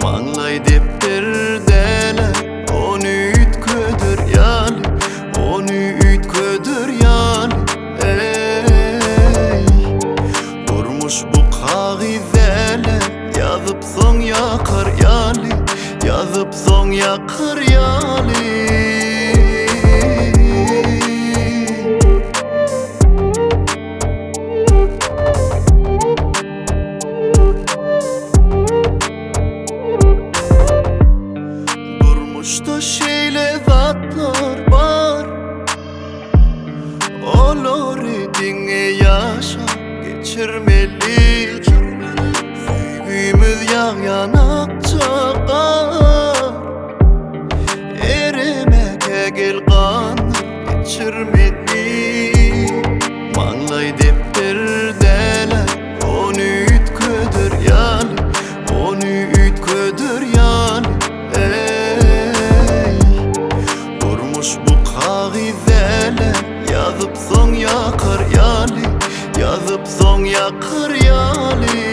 Manglay dep derdeler, onu ütködür yani, onu ütködür yani. Ey, durmuş bu kagizeler, yazıp son yakar yani, yazıp son yakar yani. Durmuşta şeyle zatlar var, olur idine yaşa geçirmeli. Sevgimiz yanak çakar, erimek gel kan geçirmeli. Manglay dep derdeler, onu ütködür yani, onu ütködür yani. Bu kagizeler, yazıp son yakar yani, yazıp son yakar yani.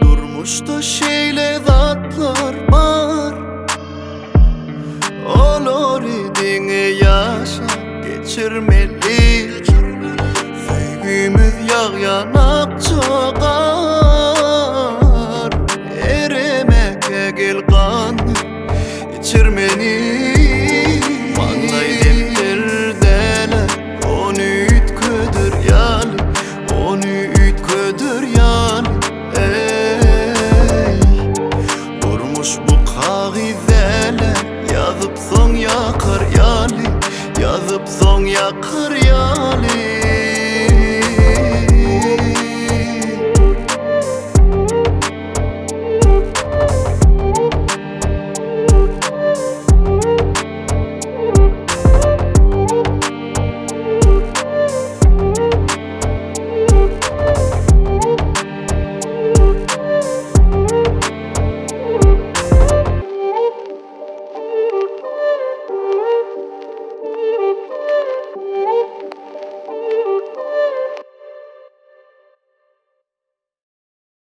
Durmuşta şeyle zatlar var, olur idine yaşa geçirmeli. Sevgimiz yanak çakar, erimek gel kan içirmeni. Manglay dep derdeler, onu ütködür yani, onu ütködür yani. Bu kagizeler, yazıp son yakar yani, yazıp son yakar yani.